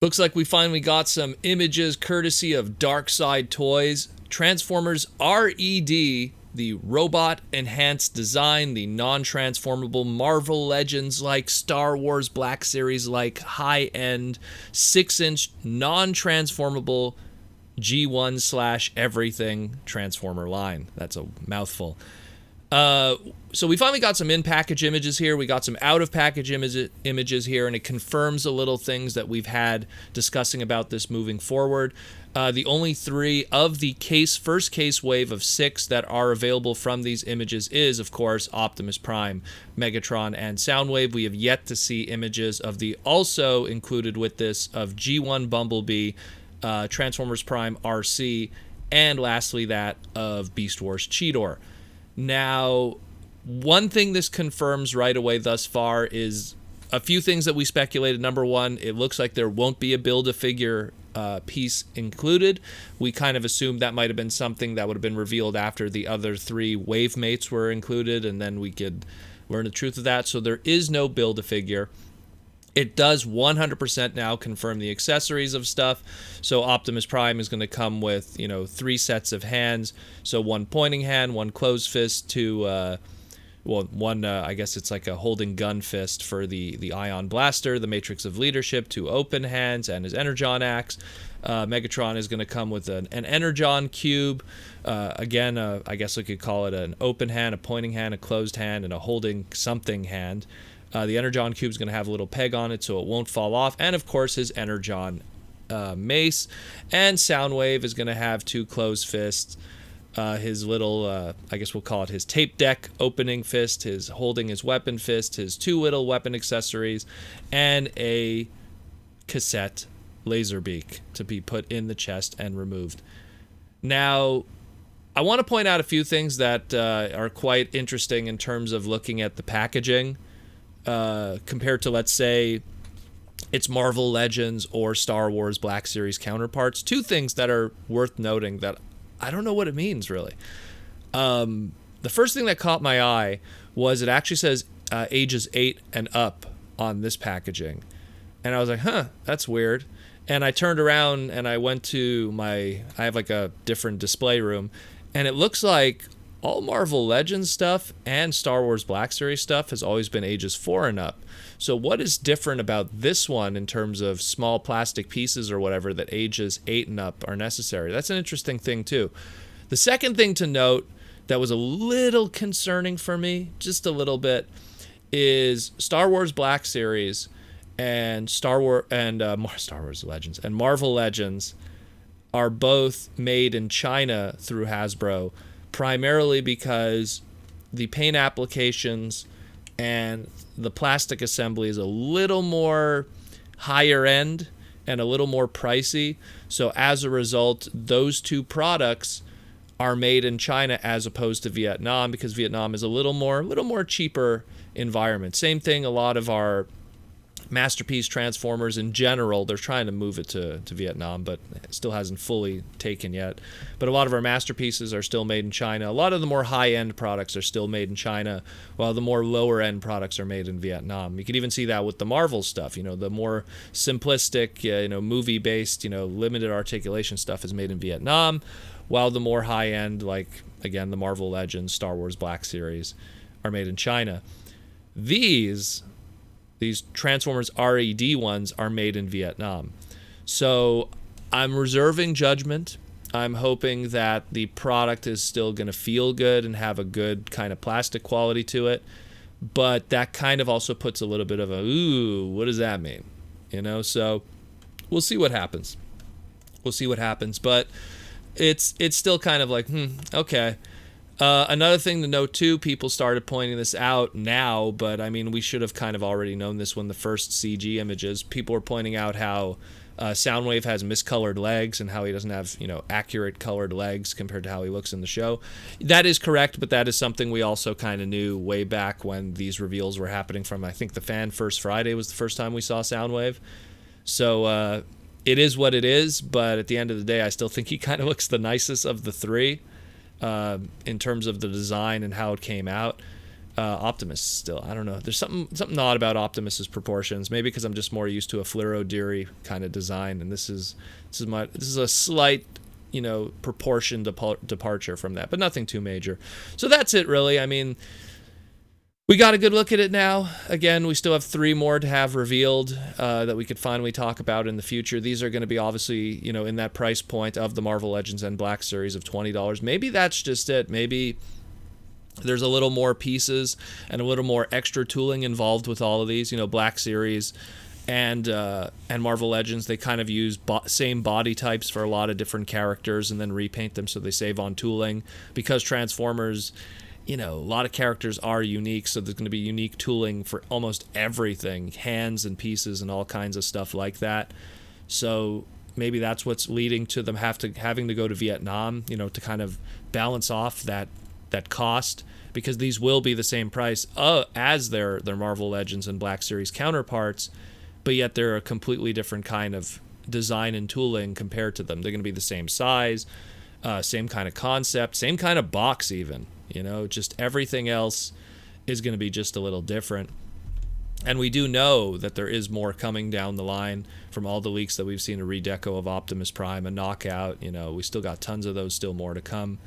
Looks like we finally got some images courtesy of Dark Side Toys. Transformers R.E.D, the robot enhanced design, the non-transformable Marvel Legends like Star Wars Black Series like high-end 6-inch non-transformable G1/everything Transformer line. That's a mouthful. So we finally got some in-package images here. We got some out-of-package images here, and it confirms the little things that we've had discussing about this moving forward. The only 3 of the first case wave of 6 that are available from these images is, of course, Optimus Prime, Megatron, and Soundwave. We have yet to see images of the also included with this of G1 Bumblebee, Transformers Prime RC, and lastly that of Beast Wars Cheetor. Now, one thing this confirms right away thus far is a few things that we speculated. Number one, it looks like there won't be a Build-A-Figure piece included. We kind of assumed that might have been something that would have been revealed after the other 3 wave mates were included, and then we could learn the truth of that. So there is no Build-A-Figure. It does 100% now confirm the accessories of stuff. So Optimus Prime is going to come with, 3 sets of hands. So 1 pointing hand, 1 closed fist, 2, one, I guess it's like a holding gun fist for the Ion Blaster, the Matrix of Leadership, 2 open hands, and his Energon Axe. Megatron is going to come with an Energon Cube. Again, I guess we could call it an open hand, a pointing hand, a closed hand, and a holding something hand. The Energon Cube is going to have a little peg on it so it won't fall off. And, of course, his Energon mace. And Soundwave is going to have 2 closed fists. His little, I guess we'll call it his tape deck opening fist, his holding his weapon fist, his 2 little weapon accessories, and a cassette laser beak to be put in the chest and removed. Now, I want to point out a few things that are quite interesting in terms of looking at the packaging. Compared to, let's say, its Marvel Legends or Star Wars Black Series counterparts. 2 things that are worth noting that I don't know what it means, really. The first thing that caught my eye was it actually says ages 8 and up on this packaging. And I was like, that's weird. And I turned around and I went to I have like a different display room, and it looks like all Marvel Legends stuff and Star Wars Black Series stuff has always been ages 4 and up. So what is different about this one in terms of small plastic pieces or whatever that ages 8 and up are necessary? That's an interesting thing too. The second thing to note that was a little concerning for me, just a little bit, is Star Wars Black Series and Star Wars Legends and Marvel Legends are both made in China through Hasbro, primarily because the paint applications and the plastic assembly is a little more higher end and a little more pricey. So as a result, those 2 products are made in China as opposed to Vietnam, because Vietnam is a little more cheaper environment. Same thing, a lot of our Masterpiece Transformers in general, they're trying to move it to Vietnam, but it still hasn't fully taken yet. But a lot of our masterpieces are still made in China. A lot of the more high-end products are still made in China, while the more lower-end products are made in Vietnam. You can even see that with the Marvel stuff. The more simplistic, movie-based, limited articulation stuff is made in Vietnam, while the more high-end, like, again, the Marvel Legends, Star Wars Black Series, are made in China. These Transformers R.E.D ones are made in Vietnam. So I'm reserving judgment. I'm hoping that the product is still going to feel good and have a good kind of plastic quality to it. But that kind of also puts a little bit of a, ooh, what does that mean? So we'll see what happens. But it's still kind of like, okay. Another thing to note, too, people started pointing this out now, but, I mean, we should have kind of already known this when the first CG images. People were pointing out how Soundwave has miscolored legs and how he doesn't have, accurate colored legs compared to how he looks in the show. That is correct, but that is something we also kind of knew way back when these reveals were happening from, I think, the Fan First Friday was the first time we saw Soundwave. So it is what it is, but at the end of the day, I still think he kind of looks the nicest of the 3. In terms of the design and how it came out. Optimus still. I don't know. There's something odd about Optimus's proportions. Maybe because I'm just more used to a Fleero-Deary kind of design, and this is a slight, proportion departure from that, but nothing too major. So that's it, really. I mean, we got a good look at it now. Again, we still have 3 more to have revealed that we could finally talk about in the future. These are going to be obviously, in that price point of the Marvel Legends and Black series of $20. Maybe that's just it. Maybe there's a little more pieces and a little more extra tooling involved with all of these. Black series and Marvel Legends, they kind of use same body types for a lot of different characters and then repaint them so they save on tooling. Because Transformers, a lot of characters are unique, so there's going to be unique tooling for almost everything, hands and pieces and all kinds of stuff like that. So maybe that's what's leading to them having to go to Vietnam, to kind of balance off that cost, because these will be the same price as their Marvel Legends and Black Series counterparts, but yet they're a completely different kind of design and tooling compared to them. They're going to be the same size, same kind of concept, same kind of box even. Just everything else is going to be just a little different. And we do know that there is more coming down the line from all the leaks that we've seen, a redeco of Optimus Prime, a knockout. We still got tons of those, still more to come.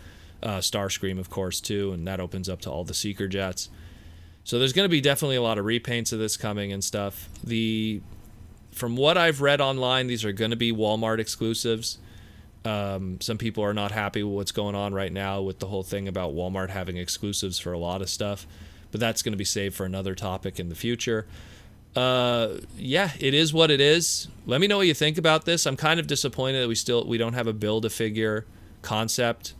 Starscream, of course, too, and that opens up to all the Seeker jets. So there's going to be definitely a lot of repaints of this coming and stuff. From what I've read online, these are going to be Walmart exclusives. Some people are not happy with what's going on right now with the whole thing about Walmart having exclusives for a lot of stuff, but that's going to be saved for another topic in the future. Yeah, it is what it is. Let me know what you think about this. I'm kind of disappointed that we don't have a Build-A-Figure concept.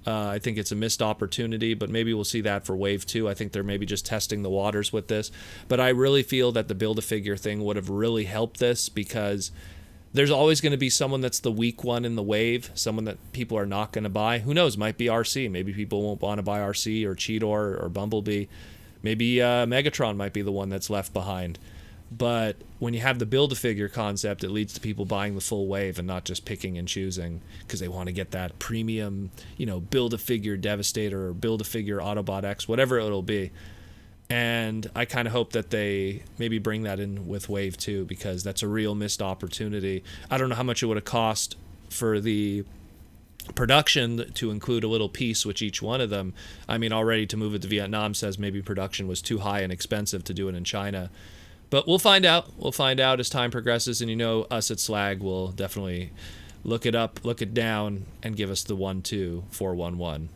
I think it's a missed opportunity, but maybe we'll see that for Wave 2. I think they're maybe just testing the waters with this. But I really feel that the Build-A-Figure thing would have really helped this, because there's always going to be someone that's the weak one in the wave, someone that people are not going to buy. Who knows? Might be RC. Maybe people won't want to buy RC or Cheetor or Bumblebee. Maybe Megatron might be the one that's left behind. But when you have the Build-A-Figure concept, it leads to people buying the full wave and not just picking and choosing because they want to get that premium, Build-A-Figure Devastator or Build-A-Figure Autobot X, whatever it'll be. And I kind of hope that they maybe bring that in with Wave 2, because that's a real missed opportunity. I don't know how much it would have cost for the production to include a little piece with each one of them. I mean, already to move it to Vietnam says maybe production was too high and expensive to do it in China. But we'll find out. We'll find out as time progresses, and us at Slag will definitely look it up, look it down, and give us the 1-2-4-1-1.